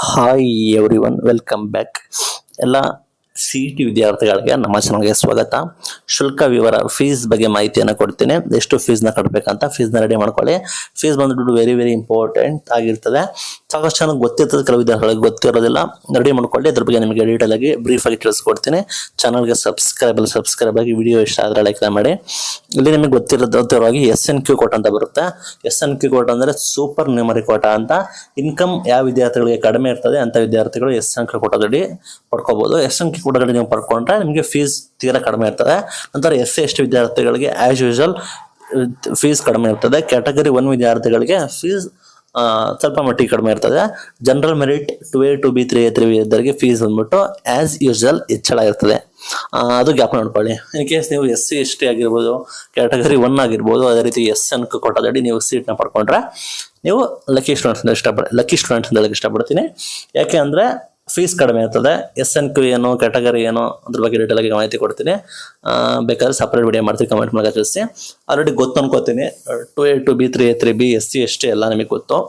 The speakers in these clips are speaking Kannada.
Hi everyone, welcome back. ಎಲ್ಲ CET ವಿದ್ಯಾರ್ಥಿಗಳಿಗೆ ನಮ್ಮ ಚಾನಲ್ಗೆ ಸ್ವಾಗತ. ಶುಲ್ಕ ವಿವರ, ಫೀಸ್ ಬಗ್ಗೆ ಮಾಹಿತಿಯನ್ನು ಕೊಡ್ತೀನಿ. ಎಷ್ಟು ಫೀಸ್ನ ಕಟ್ಟಬೇಕಂತ ಫೀಸ್ನ ರೆಡಿ ಮಾಡ್ಕೊಳ್ಳಿ. ಫೀಸ್ ಬಂದ್ಬಿಟ್ಟು ವೆರಿ ವೆರಿ ಇಂಪಾರ್ಟೆಂಟ್ ಆಗಿರ್ತದೆ. ಸಾಕಷ್ಟು ಚೆನ್ನಾಗಿ ಗೊತ್ತಿರ್ತದೆ, ಕೆಲವು ವಿದ್ಯಾರ್ಥಿಗಳಿಗೆ ಗೊತ್ತಿರೋದಿಲ್ಲ. ರೆಡಿ ಮಾಡ್ಕೊಳ್ಳಿ. ಅದ್ರ ಬಗ್ಗೆ ನಿಮಗೆ ಡೀಟೇಲ್ ಆಗಿ ಬ್ರೀಫ್ ಆಗಿ ತಿಳಿಸ್ಕೊಡ್ತೀನಿ. ಚಾನಲ್ಗೆ ಸಬ್ಸ್ಕ್ರೈಬ್ ಆಗಿ ವಿಡಿಯೋ ಇಷ್ಟ ಆದರೆ ಲೈಕ್ ಮಾಡಿ. ಇಲ್ಲಿ ನಿಮಗೆ ಗೊತ್ತಿರೋದಾಗಿ SNQ ಕೋಟ ಅಂತ ಬರುತ್ತೆ. SNQ ಕೋಟ ಅಂದ್ರೆ ಸೂಪರ್ ನ್ಯೂಮರಿ ಕೋಟ ಅಂತ. ಇನ್ಕಮ್ ಯಾವ ವಿದ್ಯಾರ್ಥಿಗಳಿಗೆ ಕಡಿಮೆ ಇರ್ತದೆ ಅಂತ ವಿದ್ಯಾರ್ಥಿಗಳು SNQ ಕೋಟದಲ್ಲಿ ಪಡ್ಕೋಬಹುದು. SNQ ಕೋಟದಲ್ಲಿ ನೀವು ಪಡ್ಕೊಂಡ್ರೆ ನಿಮಗೆ ಫೀಸ್ ತೀರಾ ಕಡಿಮೆ ಇರ್ತದೆ. ನಂತರ SC/ST ವಿದ್ಯಾರ್ಥಿಗಳಿಗೆ ಆಸ್ ಯೂಶುವಲ್ ಫೀಸ್ ಕಡಿಮೆ ಇರ್ತದೆ. ಕ್ಯಾಟಗರಿ 1 ವಿದ್ಯಾರ್ಥಿಗಳಿಗೆ ಫೀಸ್ ಸ್ವಲ್ಪ ಮಟ್ಟಿಗೆ ಕಡಿಮೆ ಇರ್ತದೆ. General merit 2A 2B 3A 3B ಇದ್ದವರಿಗೆ ಫೀಸ್ ಬಂದ್ಬಿಟ್ಟು ಆಸ್ ಯೂಶುವಲ್ ಹೆಚ್ಚಳ ಇರ್ತದೆ. ಅದು ಜ್ಞಾಪಕ ನೋಡ್ಕೊಳ್ಳಿ. ಇನ್ ಕೇಸ್ ನೀವು SC/ST ಆಗಿರ್ಬೋದು, ಕ್ಯಾಟಗರಿ 1 ಆಗಿರ್ಬೋದು, ಅದೇ ರೀತಿ SNQ ಕೋಟದಲ್ಲಿ ನೀವು ಸೀಟ್ನ ಪಡ್ಕೊಂಡ್ರೆ ನೀವು ಲಕ್ಕಿ ಸ್ಟೂಡೆಂಟ್ಸ್ ಅಂತ ಇಷ್ಟಪಡ್ತೀನಿ. ಯಾಕೆ ಅಂದ್ರೆ ಫೀಸ್ ಕಡಿಮೆ ಇರ್ತದೆ. SNQ ಏನು, ಕ್ಯಾಟಗರಿ ಏನು, ಅದ್ರ ಬಗ್ಗೆ ಡೀಟೇಲ್ ಆಗಿ ಮಾಹಿತಿ ಕೊಡ್ತೀನಿ. ಬೇಕಾದ್ರೆ ಸಪ್ರೇಟ್ ವಿಡಿಯೋ ಮಾಡ್ತೀನಿ, ಕಮೆಂಟ್ ಮೂಲಕ ತಿಳಿಸಿ. ಆಲ್ರೆಡಿ ಗೊತ್ತು ಅನ್ಕೋತೀನಿ. 2A 2B 3A 3B SC/ST ಎಲ್ಲ ನಿಮಗೆ ಗೊತ್ತು.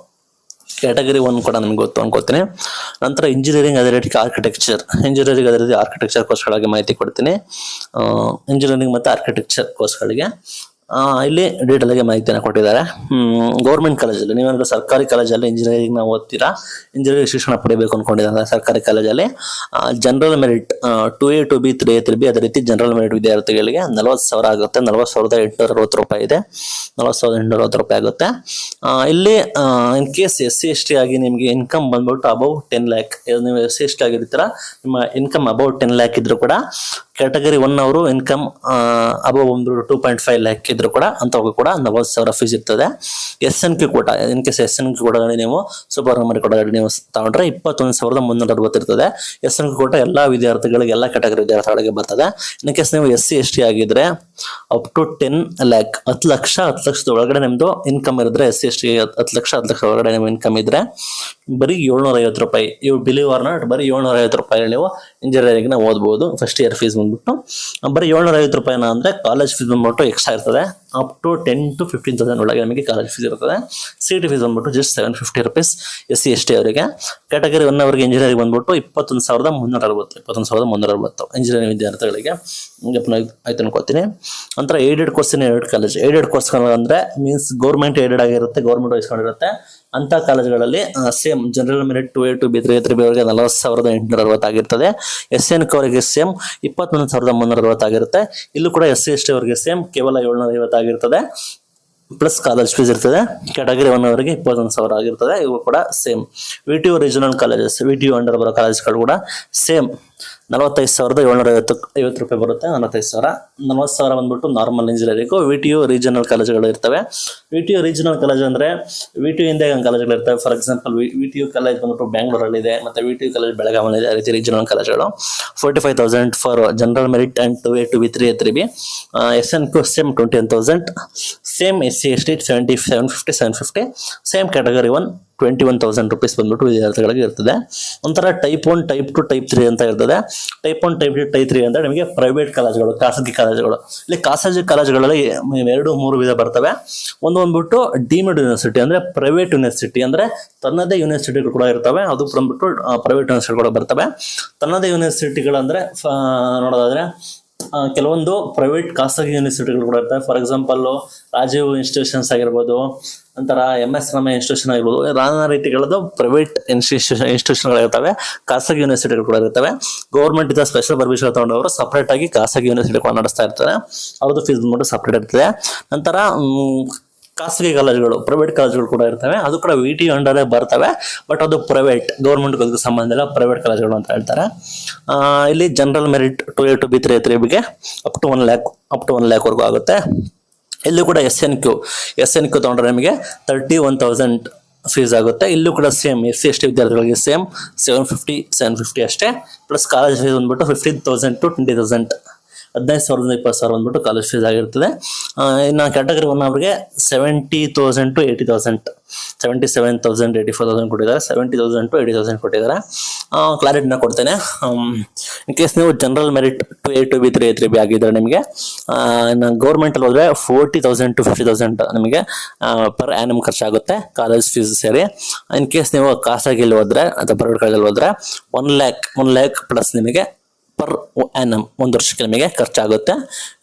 ಕ್ಯಾಟಗರಿ 1 ಕೂಡ ನಿಮ್ಗೆ ಗೊತ್ತು ಅನ್ಕೋತೀನಿ. ನಂತರ ಇಂಜಿನಿಯರಿಂಗ್, ಅದೇ ರೀತಿ ಆರ್ಕಿಟೆಕ್ಚರ್ ಕೋರ್ಸ್ಗಳಿಗೆ ಮಾಹಿತಿ ಕೊಡ್ತೀನಿ. ಇಂಜಿನಿಯರಿಂಗ್ ಮತ್ತು ಆರ್ಕಿಟೆಕ್ಚರ್ ಕೋರ್ಸ್ಗಳಿಗೆ ಇಲ್ಲಿ ಡೀಟೇಲ್ ಆಗಿ ಮಾಹಿತಿಯನ್ನು ಕೊಟ್ಟಿದ್ದಾರೆ. ಗೌರ್ಮೆಂಟ್ ಕಾಲೇಜಲ್ಲಿ, ನೀವೇನಾದ್ರೂ ಸರ್ಕಾರಿ ಕಾಲೇಜಲ್ಲಿ ಇಂಜಿನಿಯರಿಂಗ್ ನಾವು ಓದ್ತೀರಾ, ಇಂಜಿನಿಯರಿಂಗ್ ಶಿಕ್ಷಣ ಪಡಿಬೇಕು ಅನ್ಕೊಂಡಿದ್ದಾರೆ ಸರ್ಕಾರಿ ಕಾಲೇಜಲ್ಲಿ, general merit 2A 2B 3A 3B ಅದೇ ರೀತಿ ಜನರಲ್ ಮೆರಿಟ್ ವಿದ್ಯಾರ್ಥಿಗಳಿಗೆ 40,000 ಆಗುತ್ತೆ. 40,860 ರೂಪಾಯಿ ಇದೆ. 40,860 ರೂಪಾಯಿ ಆಗುತ್ತೆ. ಇಲ್ಲಿ ಇನ್ ಕೇಸ್ SC/ST ಆಗಿ ನಿಮಗೆ ಇನ್ಕಮ್ ಬಂದ್ಬಿಟ್ಟು ಅಬೌವ್ 10 lakh, ನೀವು SC/ST ಆಗಿರ್ತೀರಾ, ನಿಮ್ಮ ಇನ್ಕಮ್ ಅಬೌವ್ 10 lakh ಇದ್ರು ಕೂಡ ಕ್ಯಾಟಗರಿ 1 ಅವರು ಇನ್ಕಮ್ ಅಬೌವ್ ಒಂದು 2.5 lakh ಇದ್ರು ಕೂಡ ಅಂತವ್ರಿಗೂ ಕೂಡ 40,000 ಫೀಸ್ ಇರ್ತದೆ. SNQ quota, in case SNQ ಕೋಟದಲ್ಲಿ ನೀವು ಸೂಪರ್ ನ್ಯೂಮರಿ ಕೋಟದಲ್ಲಿ ನೀವು ತಗೊಂಡ್ರೆ 21,360 ಇರ್ತದೆ. SNQ ಕೋಟ ಎಲ್ಲಾ ವಿದ್ಯಾರ್ಥಿಗಳಿಗೆ, ಎಲ್ಲ ಕ್ಯಾಟಗರಿ ವಿದ್ಯಾರ್ಥಿಗಳಿಗೆ ಬರ್ತದೆ. ಇನ್ ಕೇಸ್ ನೀವು SC/ST ಆಗಿದ್ರೆ ಅಪ್ ಟು 10 lakh, 10 ಲಕ್ಷದ ಒಳಗಡೆ ನಿಮ್ದು ಇನ್ಕಮ್ ಇರಿದ್ರೆ, SC/ST 10 ಲಕ್ಷ ಒಳಗಡೆ ನಿಮ್ಮ ಇನ್ಕಮ್ ಇದ್ರೆ ಬರೀ 750 ರೂಪಾಯಿ, ಇವು ಬಿಲೀವ್ ಆರ್ ನಾಟ್, ಬರೀ 750 ರೂಪಾಯಿ ನೀವು ಇಂಜಿನಿಯರಿಂಗ್ ನ ಓದ್ಬೋದು. ಫಸ್ಟ್ ಇಯರ್ ಫೀಸ್ ಬಂದ್ಬಿಟ್ಟು ಬರೀ 750 ರೂಪಾಯಿನ ಅಂದ್ರೆ ಕಾಲೇಜ್ ಫೀಸ್ ಬಂದ್ಬಿಟ್ಟು ಎಕ್ಸ್ಟ್ರಾ ಇರ್ತದೆ. ಅಪ್ ಟು 10 to 15,000 ಒಳಗೆ ನಮಗೆ ಕಾಲೇಜ್ ಫೀಸ್ ಇರ್ತದೆ. CET ಫೀಸ್ ಬಂದ್ಬಿಟ್ಟು ಜಸ್ಟ್ 750 rupees SC/ST ಅವರಿಗೆ. ಕ್ಯಾಟಗರಿ 1 ಅವರಿಗೆ ಇಂಜಿನಿಯರಿಂಗ್ ಬಂದ್ಬಿಟ್ಟು 21,360 ಇಂಜಿನಿಯರಿಂಗ್ ವಿದ್ಯಾರ್ಥಿಗಳಿಗೆ ಆಯ್ತು ಅನ್ಕೋತೀನಿ. ನಂತರ aided course, 2 college. Aided course ಅಂದ್ರೆ ಮೀನ್ಸ್ ಗೌರ್ಮೆಂಟ್ ಏಡೆಡ್ ಆಗಿರುತ್ತೆ, ಗೌರ್ಮೆಂಟ್ ವಹಿಸ್ಕೊಂಡಿರುತ್ತೆ. ಅಂತ ಕಾಲೇಜ್ಗಳಲ್ಲಿ same general merit 2A 2B 3A 3B ಅವರಿಗೆ 40,860 ಆಗಿರ್ತದೆ. SNQ ಅವರಿಗೆ ಸೇಮ್ 21,360 ಆಗಿರುತ್ತೆ. ಇಲ್ಲೂ ಕೂಡ SC/ST ಅವರಿಗೆ ಸೇಮ್ ಕೇವಲ 750 ಆಗಿರ್ತದೆ, ಪ್ಲಸ್ ಕಾಲೇಜ್ ಫೀಸ್ ಇರ್ತದೆ. ಕ್ಯಾಟಗರಿ 1 ಅವರಿಗೆ 21,000 ಆಗಿರ್ತದೆ. ಇವು ಕೂಡ same. VTU regional colleges, VTU under ಬರೋ ಕಾಲೇಜ್ಗಳು ಕೂಡ ಸೇಮ್ 45,750 ರೂಪಾಯಿ ಬರುತ್ತೆ. 40,000 ಬಂದ್ಬಿಟ್ಟು ನಾರ್ಮಲ್ ಇಂಜಿನಿಯರಿಂಗು. VTU ರೀಜನಲ್ ಕಾಲೇಜ್ಗಳು ಇರ್ತವೆ. VTU ರೀಜನಲ್ ಕಾಲೇಜ್ ಅಂದ್ರೆ VTU ಇಂದ ಕಾಲೇಜ್ಗಳು ಇರ್ತವೆ. ಫಾರ್ ಎಕ್ಸಾಂಪಲ್ VTU ಕಾಲೇಜ್ ಬಂದ್ಬಿಟ್ಟು ಬ್ಯಾಂಗ್ಳೂರಲ್ಲಿ ಇದೆ, ಮತ್ತೆ VTU ಕಾಲೇಜ್ ಬೆಳಗಾವಿಯಲ್ಲಿ ಇದೆ. ಅದೇ ರೀತಿ ರೀಜನಲ್ ಕಾಲೇಜ್ಗಳು 45,000 for general merit and 2A 2B 3A 3B. SNQ same 21,000. Same SC/ST 750. Same category 1 21,000 rupees ಬಂದ್ಬಿಟ್ಟು ವಿದ್ಯಾರ್ಥಿಗಳಿಗೆ ಇರ್ತದೆ. ಒಂಥರ ಟೈಪ್ 1, ಟೈಪ್ 2, ಟೈಪ್ 3 ಅಂತ ಇರ್ತದೆ. ಟೈಪ್ 1, ಟೈಪ್ 2, ಟೈಪ್ 3 ಅಂದ್ರೆ ನಿಮಗೆ ಪ್ರೈವೇಟ್ ಕಾಲೇಜ್ಗಳು, ಖಾಸಗಿ ಕಾಲೇಜ್ಗಳು. ಇಲ್ಲಿ ಖಾಸಗಿ ಕಾಲೇಜ್ಗಳಲ್ಲಿ 2-3 ವಿಧ ಬರ್ತವೆ. ಒಂದು ಬಂದ್ಬಿಟ್ಟು ಡೀಮ್ಡ್ ಯೂನಿವರ್ಸಿಟಿ, ಅಂದ್ರೆ ಪ್ರೈವೇಟ್ ಯೂನಿವರ್ಸಿಟಿ, ಅಂದ್ರೆ ತನ್ನದೇ ಯೂನಿವರ್ಸಿಟಿಗಳು ಕೂಡ ಇರ್ತವೆ. ಅದು ಬಂದ್ಬಿಟ್ಟು ಪ್ರೈವೇಟ್ ಯೂನಿವರ್ಸಿಟಿಗಳು ಬರ್ತವೆ. ತನ್ನದೇ ಯೂನಿವರ್ಸಿಟಿಗಳು ಅಂದ್ರೆ ನೋಡೋದಾದ್ರೆ ಕೆಲವೊಂದು ಪ್ರೈವೇಟ್ ಖಾಸಗಿ ಯೂನಿವರ್ಸಿಟಿಗಳು ಕೂಡ ಇರ್ತವೆ. ಫಾರ್ ಎಕ್ಸಾಂಪಲ್ ರಾಜೀವ್ ಇನ್ಸ್ಟಿಟ್ಯೂಷನ್ಸ್ ಆಗಿರ್ಬೋದು, ನಂತರ MS ರಾಮಯ್ಯ ಇನ್ಸ್ಟಿಟ್ಯೂಷನ್ ಆಗಿರ್ಬೋದು. ನಾನಾ ರೀತಿಗಳದ್ದು ಪ್ರೈವೇಟ್ ಇನ್ಸ್ಟಿಟ್ಯೂಷನ್ಗಳಿರ್ತವೆ, ಖಾಸಗಿ ಯೂನಿವರ್ಸಿಟಿಗಳು ಕೂಡ ಇರ್ತವೆ. ಗೌರ್ಮೆಂಟ್ ಇಂದ ಸ್ಪೆಷಲ್ ಪರ್ಮಿಷನ್ ತಗೊಂಡವರು ಸಪರೇಟ್ ಆಗಿ ಖಾಸಗಿ ಯೂನಿವರ್ಸಿಟಿ ಕೂಡ ನಡೆಸ್ತಾ ಇರ್ತಾರೆ. ಅವ್ರದ್ದು ಫೀಸ್ ಬಂದ್ಬಿಟ್ಟು ಸಪರೇಟ್ ಇರ್ತದೆ. ನಂತರ ಖಾಸಗಿ ಕಾಲೇಜುಗಳು, ಪ್ರೈವೇಟ್ ಕಾಲೇಜುಗಳು ಕೂಡ ಇರ್ತವೆ. ಅದು ಕೂಡ VTU ಅಂಡರೇ ಬರ್ತವೆ, ಬಟ್ ಅದು ಪ್ರೈವೇಟ್, ಗೌರ್ಮೆಂಟ್ ಸಂಬಂಧ ಇಲ್ಲ, ಪ್ರೈವೇಟ್ ಕಾಲೇಜುಗಳು ಅಂತ ಹೇಳ್ತಾರೆ. ಇಲ್ಲಿ general merit 2A 2B 3A 3Bಗೆ ಅಪ್ ಟು 1 lakh ವರೆಗೂ ಆಗುತ್ತೆ. ಇಲ್ಲೂ ಕೂಡ SNQ ತಗೊಂಡ್ರೆ ನಿಮಗೆ 31,000 ಫೀಸ್ ಆಗುತ್ತೆ. ಇಲ್ಲೂ ಕೂಡ ಸೇಮ್ SC/ST ವಿದ್ಯಾರ್ಥಿಗಳಿಗೆ ಸೇಮ್ 750 ಅಷ್ಟೇ. ಪ್ಲಸ್ ಕಾಲೇಜ್ ಫೀಸ್ ಬಂದ್ಬಿಟ್ಟು 15,000 to 20,000 15,000 20,000 ಬಂದ್ಬಿಟ್ಟು ಕಾಲೇಜ್ ಫೀಸ್ ಆಗಿರ್ತದೆ. ಇನ್ನು ಕ್ಯಾಟಗರಿ 1 ಅವ್ರಿಗೆ 70,000 to 80,000, 77,000 84,000 ಕೊಟ್ಟಿದ್ದಾರೆ, 70,000 to 80,000 ಕೊಟ್ಟಿದ್ದಾರೆ. ಕ್ಲಾರಿಟಿನ ಕೊಡ್ತೇನೆ. ಇನ್ ಕೇಸ್ ನೀವು general merit 2A 2B 3A 3B ಆಗಿದ್ರೆ ನಿಮಗೆ ಗೌರ್ಮೆಂಟ್ ಅಲ್ಲಿ ಹೋದ್ರೆ 40,000 to 50,000 ನಿಮಗೆ ಪರ್ ಆ್ಯನಮ್ ಖರ್ಚಾಗುತ್ತೆ ಕಾಲೇಜ್ ಫೀಸ್ ಸೇರಿ. ಇನ್ ಕೇಸ್ ನೀವು ಖಾಸಗಿಯಲ್ಲಿ ಹೋದ್ರೆ ಅಥವಾ ಪ್ರೈವೇಟ್ ಕಾಲೇಜಲ್ಲಿ ಹೋದ್ರೆ 1 lakh ಪ್ಲಸ್ ನಿಮಗೆ ಪರ್ ಆ್ಯನಮ್ 1 ವರ್ಷಕ್ಕೆ ನಿಮಗೆ ಖರ್ಚಾಗುತ್ತೆ.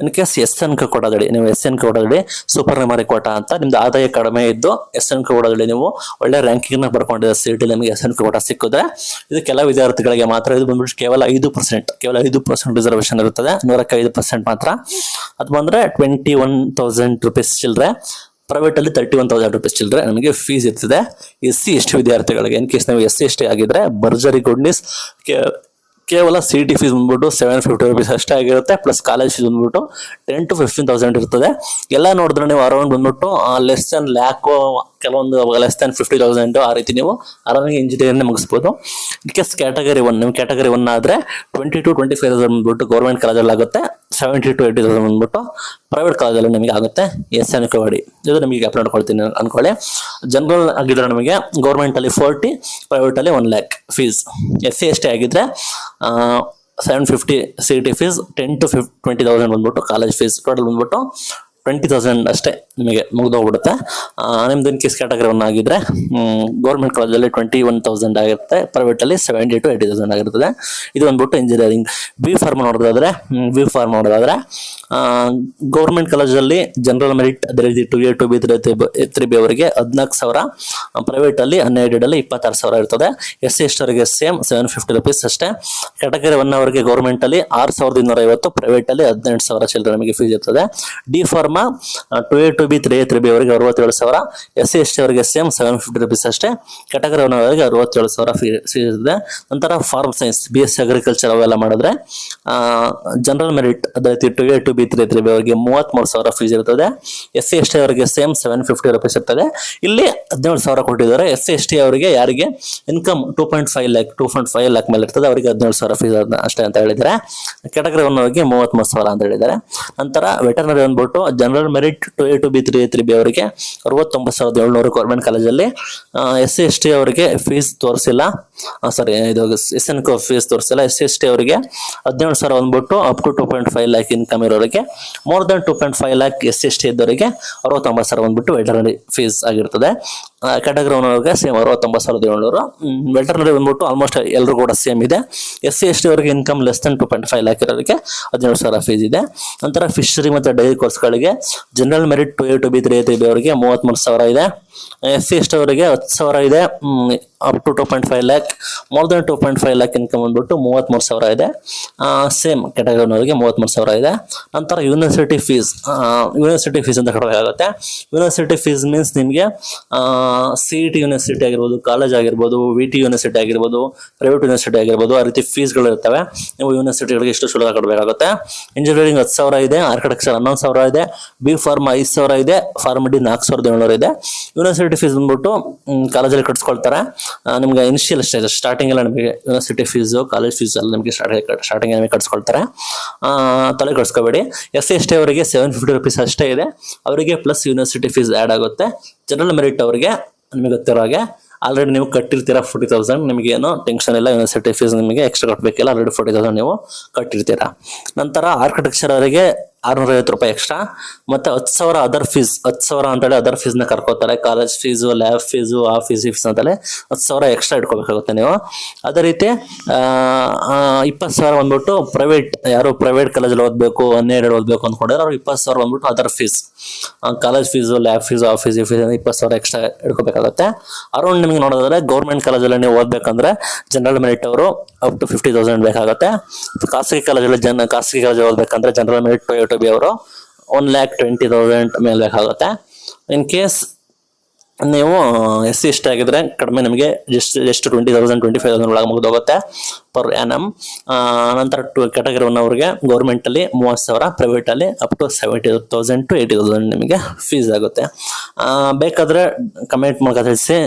ಇನ್ ಕೇಸ್ SN ಕೊಡೋದಡಿ, ನೀವು SN ಕೊಡೋದಡಿ ಸೂಪರ್ ಮೆಮೊರಿ ಕೋಟಾ ಅಂತ ನಿಮ್ದು ಆದಾಯ ಕಡಿಮೆ ಇದ್ದು SN ಕೊಡೋದಡಿ ನೀವು ಒಳ್ಳೆ ರ್ಯಾಂಕಿಂಗ್ ನ ಬರ್ಕೊಂಡಿರೋ CET ನಿಮಗೆ SN ಕೋಟಾ ಸಿಕ್ಕಿದ್ರೆ ಇದು ಕೆಲ ವಿದ್ಯಾರ್ಥಿಗಳಿಗೆ ಮಾತ್ರ. ಇದು ಬಂದ್ಬಿಟ್ಟು ಕೇವಲ 5% ರಿಸರ್ವೇಶನ್ ಇರುತ್ತದೆ, 100ಕ್ಕೆ 5% ಮಾತ್ರ. ಅದು ಬಂದ್ರೆ 21,000 ರೂಪೀಸ್ ಚಿಲ್ಲರೆ. ಪ್ರೈವೇಟ್ ಅಲ್ಲಿ 31,000 ರೂಪೀಸ್ ಚಿಲ್ಲರೆ ನಮಗೆ ಫೀಸ್ ಇರ್ತದೆ SC ST ವಿದ್ಯಾರ್ಥಿಗಳಿಗೆ. ಇನ್ ಕೇಸ್ ನೀವು SC ST ಆಗಿದ್ರೆ ಭರ್ಜರಿ ಗುಡ್ ನ್ಯೂಸ್, ಕೇವಲ CET ಫೀಸ್ ಬಂದ್ಬಿಟ್ಟು 750 ರೂಪೀಸ್ ಅಷ್ಟೇ ಆಗಿರುತ್ತೆ. ಪ್ಲಸ್ ಕಾಲೇಜ್ ಫೀಸ್ ಬಂದ್ಬಿಟ್ಟು 10,000 to 15,000 ಇರ್ತದೆ. ಎಲ್ಲ ನೋಡಿದ್ರೆ ನೀವು ಅರೌಂಡ್ ಬಂದ್ಬಿಟ್ಟು ಲೆಸ್ ದನ್ ಲ್ಯಾಕ್, ಕೆಲವೊಂದು ಲೆಸ್ ದನ್ 50,000 ಆ ರೀತಿ ನೀವು ಆರಾಮಾಗಿ ಇಂಜಿನಿಯರಿಂಗ್ ಮುಗಿಸ್ಬೋದು. ಇನ್ ಕೇಸ್ ಕ್ಯಾಟಗರಿ 1, ನೀವು ಕ್ಯಾಟಗರಿ 1 ಆದ್ರೆ 20,000 to 25,000 ಬಂದ್ಬಿಟ್ಟು ಗೌರ್ಮೆಂಟ್ ಕಾಲೇಜಲ್ಲಿ ಆಗುತ್ತೆ, 70,000 to 80,000 ಬಂದ್ಬಿಟ್ಟು ಪ್ರೈವೇಟ್ ಕಾಲೇಜಲ್ಲಿ ನಿಮಗೆ ಆಗುತ್ತೆ. SN ಕೊಡಿ, ಇದು ನಿಮಗೆ ಅಪ್ಲೈ ಮಾಡ್ಕೊಳ್ತೀನಿ ಅನ್ಕೊಳ್ಳಿ. ಜನರಲ್ ಆಗಿದ್ರೆ ನಮಗೆ ಗೌರ್ಮೆಂಟ್ ಅಲ್ಲಿ 40, ಪ್ರೈವೇಟ್ ಅಲ್ಲಿ 1 lakh ಫೀಸ್. SC ST ಆಗಿದ್ರೆ 750 CET ಫೀಸ್, 10,000 to 20,000 ಬಂದ್ಬಿಟ್ಟು ಕಾಲೇಜ್ ಫೀಸ್. ಟೋಟಲ್ ಬಂದ್ಬಿಟ್ಟು 20,000 ಅಷ್ಟೇ ನಿಮಗೆ ಮುಗಿದೋಗ್ಬಿಡುತ್ತೆ. ನಿಮ್ದು ಇನ್ ಕೇಸ್ ಕ್ಯಾಟಗರಿ 1 ಆಗಿದ್ರೆ ಗೌರ್ಮೆಂಟ್ ಕಾಲೇಜಲ್ಲಿ 21,000 ಆಗಿರುತ್ತೆ, ಪ್ರೈವೇಟ್ ಅಲ್ಲಿ 70,000 to 80,000 ಆಗಿರ್ತದೆ. ಇದು ಬಂದ್ಬಿಟ್ಟು ಇಂಜಿನಿಯರಿಂಗ್. ಬಿ ಫಾರ್ಮ್ ನೋಡೋದಾದ್ರೆ ಗೌರ್ಮೆಂಟ್ ಕಾಲೇಜಲ್ಲಿ ಜನರಲ್ ಮೆರಿಟ್ ಅದೇ ರೀತಿ 2A 2B 3B ಅವರಿಗೆ 14,000, ಪ್ರೈವೇಟ್ ಅಲ್ಲಿ ಅನ್ಎಡೆಡ್ ಅಲ್ಲಿ 26,000 ಇರ್ತದೆ. SC ST ಅವರಿಗೆ ಸೇಮ್ 750 ರೂಪೀಸ್ ಅಷ್ಟೇ. ಕ್ಯಾಟಗರಿ 1 ಅವರಿಗೆ ಗೌರ್ಮೆಂಟ್ ಅಲ್ಲಿ 6,250, ಪ್ರೈವೇಟ್ ಅಲ್ಲಿ 18,000 ಚಿಲ್ಲರೆ ನಮಗೆ ಫೀಸ್ ಇರ್ತದೆ. D pharma 2A 2B 3A 3B ಅವರಿಗೆ 67,000, SC ST ಅವರಿಗೆ ಸೇಮ್ 750 ರೂಪೀಸ್ ಅಷ್ಟೇ. ಕ್ಯಾಟಗರಿ 1 ಅವರಿಗೆ 67,000 ಫೀಸ್ ಇರ್ತದೆ. ನಂತರ ಫಾರ್ಮ್ ಸೈನ್ಸ್, BSc ಅಗ್ರಿಕಲ್ಚರ್ ಅವೆಲ್ಲ ಮಾಡಿದ್ರೆ ಜನರಲ್ ಮೆರಿಟ್ ಅದೇ ರೀತಿ 2A 2B 3A 3B ಅವರಿಗೆ 33,000 ಫೀಸ್ ಇರ್ತದೆ. SC ST ಅವರಿಗೆ ಸೇಮ್ 750 ರೂಪೀಸ್ ಇರ್ತದೆ. ಇಲ್ಲಿ 17,000 ಕೊಟ್ಟಿದ್ದಾರೆ. SC ST ಅವರಿಗೆ ಯಾರಿಗೆ ಇನ್ಕಮ್ 2.5 lakh ಮೇಲೆ ಇರ್ತದೆ ಅವರಿಗೆ 17,000 ಫೀಸ್ ಅಷ್ಟೇ ಅಂತ ಹೇಳಿದ್ದಾರೆ. ಕ್ಯಾಟಗರಿ 1 ಅವರಿಗೆ 33,000 ಅಂತ ಹೇಳಿದ್ದಾರೆ. ನಂತರ ವೆಟರ್ನರಿ ಅಂದ್ಬಿಟ್ಟು general merit 2A 2B 3A 3B ಅವರಿಗೆ 69,700 ಗೌರ್ಮೆಂಟ್ ಕಾಲೇಜಲ್ಲಿ. SC ST ಅವರಿಗೆ ಫೀಸ್ ತೋರಿಸಿಲ್ಲ, ಸಾರಿ ಇದು SN ಫೀಸ್ ತೋರಿಸಿಲ್ಲ. SC ST ಅವರಿಗೆ 17,000 ಬಂದ್ಬಿಟ್ಟು ಅಪ್ ಟು 2.5 lakh ಇನ್ಕಮ್ ಇರೋರಿಗೆ, more than 2.5 lakh SC ST ಇದ್ದವರಿಗೆ 69,000 ಬಂದ್ಬಿಟ್ಟು ವೆಟರ್ನರಿ ಫೀಸ್ ಆಗಿರ್ತದೆ. ಕ್ಯಾಟಗರಿ 1 ಅವರಿಗೆ ಸೇಮ್ 69,700. ವೆಟರ್ನರಿ ಬಂದ್ಬಿಟ್ಟು ಆಲ್ಮೋಸ್ಟ್ ಎಲ್ಲರೂ ಕೂಡ ಸೇಮ್ ಇದೆ. SC ST ಅವರಿಗೆ ಇನ್ಕಮ್ ಲೆಸ್ ದನ್ 2.5 lakh ಇರೋರಿಗೆ 17,000 ಫೀಸ್ ಇದೆ. ನಂತರ ಫಿಶರಿ ಮತ್ತು ಡೈರಿ ಕೋರ್ಸ್ಗಳಿಗೆ general merit 2A 2B 3A 3B ಅವರಿಗೆ 33,000 ಇದೆ. SC ST ಅವರಿಗೆ 10,000 ಇದೆ, up to 2.5 lakh, more than 2.5 lakh income ಬಂದ್ಬಿಟ್ಟು 33,000 ಇದೆ. ಸೇಮ್ ಕ್ಯಾಟಗರಿ 1 ಅವರಿಗೆ 33,000 ಇದೆ. ನಂತರ ಯೂನಿವರ್ಸಿಟಿ ಫೀಸ್ ಅಂತ ಕಟ್ಟಬೇಕಾಗುತ್ತೆ. ಯೂನಿವರ್ಸಿಟಿ ಫೀಸ್ ಮೀನ್ಸ್ ನಿಮಗೆ CET ಯೂನಿವರ್ಸಿಟಿ ಆಗಿರ್ಬೋದು, ಕಾಲೇಜ್ ಆಗಿರ್ಬೋದು, VT ಯೂನಿವರ್ಸಿಟಿ ಆಗಿರ್ಬೋದು, ಪ್ರೈವೇಟ್ ಯೂನಿವರ್ಸಿಟಿ ಆಗಿರ್ಬೋದು, ಆ ರೀತಿ ಫೀಸ್ಗಳು ಇರ್ತವೆ. ನೀವು ಯೂನಿವರ್ಸಿಟಿಗಳಿಗೆ ಇಷ್ಟು ಶುಲ್ಕ ಕಟ್ಟಬೇಕಾಗುತ್ತೆ. ಇಂಜಿನಿಯರಿಂಗ್ 10,000 ಇದೆ, ಆರ್ಕಿಟೆಕ್ಚರ್ 11,000 ಇದೆ, ಬಿ ಫಾರ್ಮ್ 5,000 ಇದೆ, ಫಾರ್ಮ್ ಡಿ 4,700 ಇದೆ. ಯೂನಿವರ್ಸಿಟಿ ಫೀಸ್ ಬಂದ್ಬಿಟ್ಟು ಕಾಲೇಜಲ್ಲಿ ಕಟ್ಸ್ಕೊಳ್ತಾರೆ. ನಿಮ್ಗೆ ಇನಿಷಿಯಲ್ ಸ್ಟೇಜ್ ಸ್ಟಾರ್ಟಿಂಗ್ ಎಲ್ಲ ನಿಮಗೆ ಯೂನಿವರ್ಸಿಟಿ ಫೀಸು, ಕಾಲೇಜ್ ಫೀಸ್ ಎಲ್ಲ ನಿಮಗೆ ಸ್ಟಾರ್ಟಿಂಗ್ ನಿಮಗೆ ಕಟ್ಸ್ಕೊಳ್ತಾರೆ. ತಲೆ ಕಟ್ಸ್ಕೋಬೇಡಿ. SC ST ಅವರಿಗೆ 750 ರೂಪೀಸ್ ಅಷ್ಟೇ ಇದೆ, ಅವರಿಗೆ ಪ್ಲಸ್ ಯೂನಿವರ್ಸಿಟಿ ಫೀಸ್ ಆ್ಯಡ್ ಆಗುತ್ತೆ. ಜನರಲ್ ಮೆರಿಟ್ ಅವರಿಗೆ ನಿಮಗೆ ಗೊತ್ತಿರೋ ಹಾಗೆ ಆಲ್ರೆಡಿ ನೀವು ಕಟ್ಟಿರ್ತೀರಾ 40,000, ನಿಮಗೆ ಏನೋ ಟೆನ್ಷನ್ ಇಲ್ಲ. ಯೂನಿವರ್ಸಿಟಿ ಫೀಸ್ ನಿಮಗೆ ಎಕ್ಸ್ಟ್ರಾ ಕಟ್ಟಬೇಕಿಲ್ಲ, ಆಲ್ರೆಡಿ 40,000 ನೀವು ಕಟ್ಟಿರ್ತೀರಾ. ನಂತರ ಆರ್ಕಿಟೆಕ್ಚರ್ ಅವರಿಗೆ 650 ರೂಪಾಯಿ ಎಕ್ಸ್ಟ್ರಾ, ಮತ್ತೆ 10,000 ಅದರ್ ಫೀಸ್, 10,000 ಅಂತೇಳಿ ಅದರ್ ಫೀಸ್ನ ಕರ್ಕೋತಾರೆ. ಕಾಲೇಜ್ ಫೀಸು, ಲ್ಯಾಬ್ ಫೀಸು, ಆ ಫೀಸ್ ಅಂತೇಳಿ 10,000 ಎಕ್ಸ್ಟ್ರಾ ಇಟ್ಕೋಬೇಕಾಗುತ್ತೆ ನೀವು. ಅದೇ ರೀತಿ 20,000 ಬಂದ್ಬಿಟ್ಟು ಪ್ರೈವೇಟ್, ಯಾರು ಪ್ರೈವೇಟ್ ಕಾಲೇಜಲ್ಲಿ ಓದಬೇಕು, ಅನ್ಎಡೆಡ್ ಓದಬೇಕು ಅಂದ್ಕೊಂಡಿದ್ರೆ ಅವ್ರು 20,000 ಬಂದ್ಬಿಟ್ಟು other fees, college fees, lab fees, ಆ ಫೀಸ್ 20,000 ಎಕ್ಸ್ಟ್ರಾ ಇಟ್ಕೋಬೇಕಾಗುತ್ತೆ. ಅರೌಂಡ್ ನಿಮಗೆ ನೋಡೋದಾದ್ರೆ ಗೌರ್ಮೆಂಟ್ ಕಾಲೇಜಲ್ಲಿ ನೀವು ಓದಬೇಕಂದ್ರೆ ಜನರಲ್ ಮೆರಿಟ್ ಅವರು ಅಪ್ ಟು 50,000 ಬೇಕಾಗುತ್ತೆ. ಖಾಸಗಿ ಕಾಲೇಜಲ್ಲಿ ಓದಬೇಕಂದ್ರೆ ಜನರಲ್ ಮೆರಿಟ್ 2A 2B ಅವರು 1,20,000 ಮೇಲೆ ಬೇಕಾಗುತ್ತೆ. ಇನ್ ಕೇಸ್ ನೀವು SC ST ಆಗಿದ್ರೆ ಕಡಿಮೆ ನಿಮಗೆ ಜಸ್ಟ್ 20,000 25,000 ಒಳಗೆ ಮುಗಿದೋಗುತ್ತೆ ಪರ್ ಆ್ಯನಮ್. ನಂತರ ಕ್ಯಾಟಗರಿ 1 ಅವ್ರಿಗೆ ಗೌರ್ಮೆಂಟಲ್ಲಿ 30,000, ಪ್ರೈವೇಟಲ್ಲಿ ಅಪ್ ಟು 70,000 to 80,000 ನಿಮಗೆ ಫೀಸ್ ಆಗುತ್ತೆ. ಬೇಕಾದರೆ ಕಮೆಂಟ್ ಮೂಲಕ ತಿಳಿಸಿ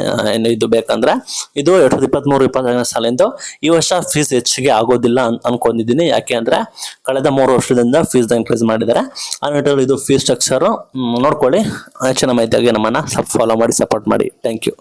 ಇದು ಬೇಕಂದ್ರೆ. ಇದು 2023-24 ಸಾಲಿಂದು. ಈ ವರ್ಷ ಫೀಸ್ ಹೆಚ್ಚಿಗೆ ಆಗೋದಿಲ್ಲ ಅನ್ಕೊಂಡಿದ್ದೀನಿ. ಯಾಕೆ ಅಂದರೆ ಕಳೆದ 3 ವರ್ಷದಿಂದ ಫೀಸ್ ಇನ್ಕ್ರೀಸ್ ಮಾಡಿದ್ದಾರೆ. ಆ ನಿಟ್ಟಿನಲ್ಲಿ ಇದು ಫೀಸ್ ಸ್ಟ್ರಕ್ಚರು ನೋಡ್ಕೊಳ್ಳಿ. ಹೆಚ್ಚಿನ ಮಾಹಿತಿಯಾಗಿ ನಮ್ಮನ್ನು ಫಾಲೋ ಮಾಡಿ ಸಪೋರ್ಟ್ ಮಾಡಿ. Thank you.